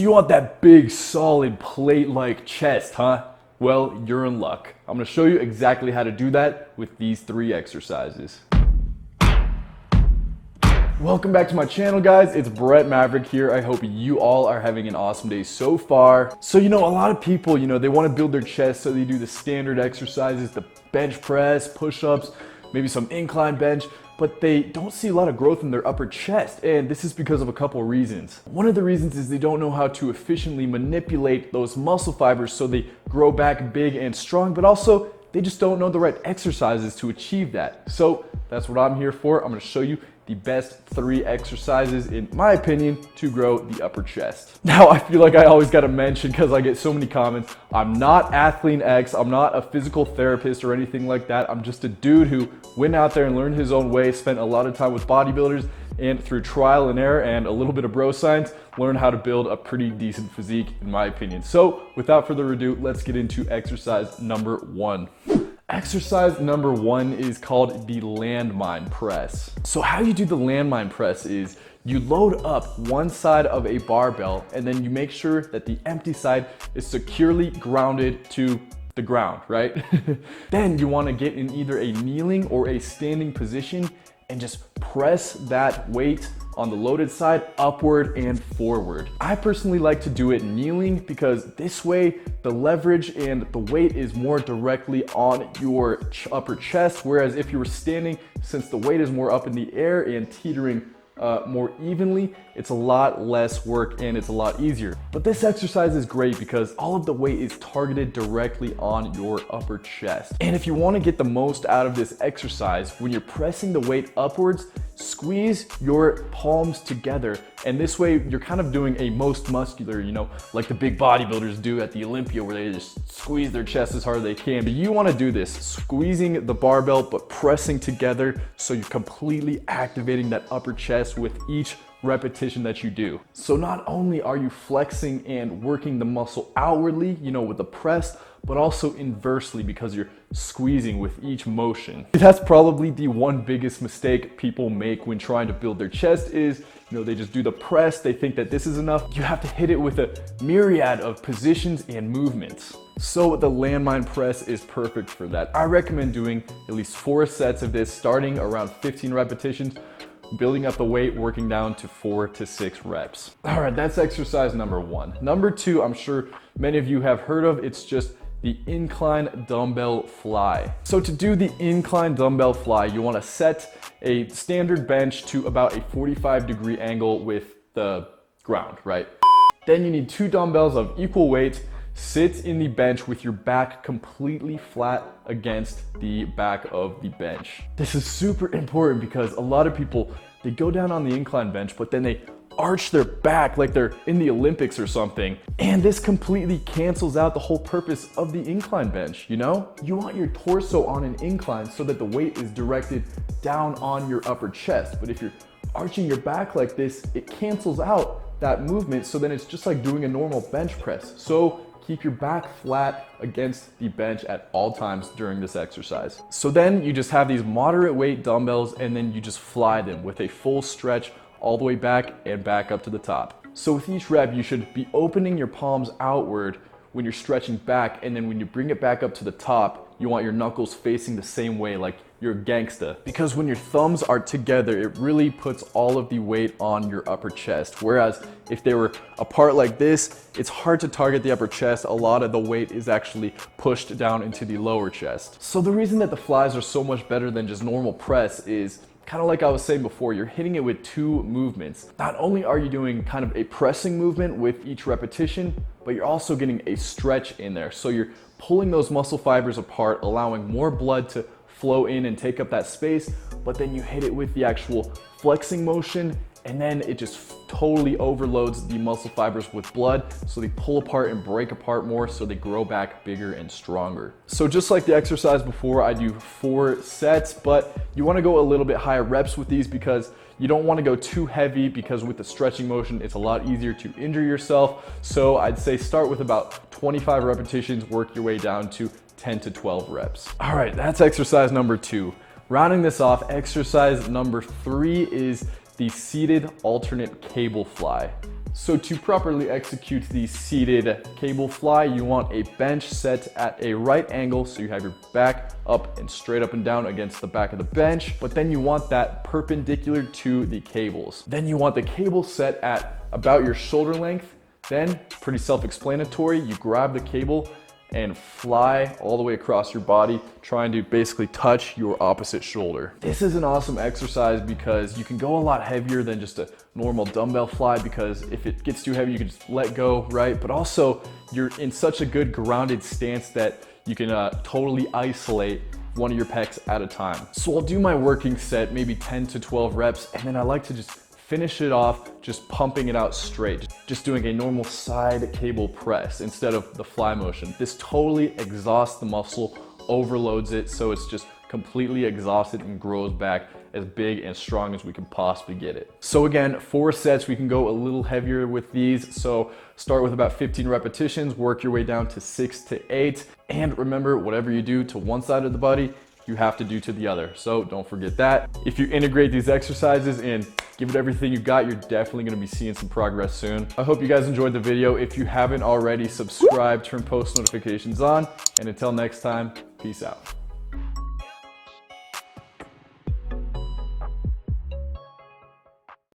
So you want that big, solid, plate-like chest, huh? Well, you're in luck. I'm gonna show you exactly how to do that with these 3 exercises. Welcome back to my channel, guys. It's Maverick here. I hope you all are having an awesome day so far. So, a lot of people, they want to build their chest, so they do the standard exercises, the bench press, push-ups, maybe some incline bench, but they don't see a lot of growth in their upper chest. And this is because of a couple of reasons. One of the reasons is they don't know how to efficiently manipulate those muscle fibers so they grow back big and strong, but also they just don't know the right exercises to achieve that. So that's what I'm here for. I'm going to show you the best 3 exercises, in my opinion, to grow the upper chest. Now, I feel like I always got to mention, because I get so many comments, I'm not Athlete X, I'm not a physical therapist or anything like that. I'm just a dude who went out there and learned his own way, spent a lot of time with bodybuilders, and through trial and error and a little bit of bro science, learned how to build a pretty decent physique, in my opinion. So without further ado, let's get into exercise number 1. Exercise number 1 is called the Landmine Press. So how you do the Landmine Press is you load up one side of a barbell and then you make sure that the empty side is securely grounded to the ground, right? Then you want to get in either a kneeling or a standing position and just press that weight on the loaded side upward and forward. I personally like to do it kneeling because this way the leverage and the weight is more directly on your upper chest, whereas if you were standing, since the weight is more up in the air and teetering more evenly, it's a lot less work and it's a lot easier. But this exercise is great because all of the weight is targeted directly on your upper chest. And if you want to get the most out of this exercise, when you're pressing the weight upwards, squeeze your palms together. And this way you're kind of doing a most muscular, like the big bodybuilders do at the Olympia, where they just squeeze their chest as hard as they can. But you want to do this, squeezing the barbell, but pressing together, so you're completely activating that upper chest with each repetition that you do. So not only are you flexing and working the muscle outwardly, with the press, but also inversely because you're squeezing with each motion. That's probably the one biggest mistake people make when trying to build their chest is, they just do the press, they think that this is enough. You have to hit it with a myriad of positions and movements. So the Landmine Press is perfect for that. I recommend doing at least 4 sets of this, starting around 15 repetitions, building up the weight, working down to 4 to 6 reps. All right, that's exercise number 1. Number 2, I'm sure many of you have heard of, it's just the Incline Dumbbell Fly. So to do the Incline Dumbbell Fly, you want to set a standard bench to about a 45-degree angle with the ground, right? Then you need 2 dumbbells of equal weight. Sit in the bench with your back completely flat against the back of the bench. This is super important because a lot of people, they go down on the incline bench, but then they arch their back like they're in the Olympics or something. And this completely cancels out the whole purpose of the incline bench, You want your torso on an incline so that the weight is directed down on your upper chest. But if you're arching your back like this, it cancels out that movement. So then it's just like doing a normal bench press. So keep your back flat against the bench at all times during this exercise. So then you just have these moderate weight dumbbells and then you just fly them with a full stretch all the way back and back up to the top. So with each rep, you should be opening your palms outward when you're stretching back, and then when you bring it back up to the top, you want your knuckles facing the same way, like you're a gangsta. Because when your thumbs are together, it really puts all of the weight on your upper chest. Whereas if they were apart like this, it's hard to target the upper chest. A lot of the weight is actually pushed down into the lower chest. So the reason that the flies are so much better than just normal press is, kind of like I was saying before, you're hitting it with 2 movements. Not only are you doing kind of a pressing movement with each repetition, but you're also getting a stretch in there. So you're pulling those muscle fibers apart, allowing more blood to flow in and take up that space, but then you hit it with the actual flexing motion, and then it just totally overloads the muscle fibers with blood, so they pull apart and break apart more, so they grow back bigger and stronger. So just like the exercise before, I do 4 sets, but you want to go a little bit higher reps with these because you don't want to go too heavy, because with the stretching motion, it's a lot easier to injure yourself. So I'd say start with about 25 repetitions, work your way down to 10 to 12 reps. All right, that's exercise number 2. Rounding this off, exercise number 3 is the seated alternate cable fly. So to properly execute the seated cable fly, you want a bench set at a right angle, so you have your back up and straight up and down against the back of the bench, but then you want that perpendicular to the cables. Then you want the cable set at about your shoulder length. Then, pretty self-explanatory, you grab the cable and fly all the way across your body, trying to basically touch your opposite shoulder. This is an awesome exercise because you can go a lot heavier than just a normal dumbbell fly, because if it gets too heavy, you can just let go, right? But also, you're in such a good grounded stance that you can totally isolate one of your pecs at a time. So I'll do my working set, maybe 10 to 12 reps, and then I like to just finish it off just pumping it out straight, just doing a normal side cable press instead of the fly motion. This totally exhausts the muscle, overloads it, so it's just completely exhausted and grows back as big and strong as we can possibly get it. So again, 4 sets, we can go a little heavier with these. So start with about 15 repetitions, work your way down to 6 to 8. And remember, whatever you do to one side of the body, you have to do to the other. So don't forget that. If you integrate these exercises and give it everything you got, you're definitely gonna be seeing some progress soon. I hope you guys enjoyed the video. If you haven't already, subscribe, turn post notifications on, and until next time, peace out.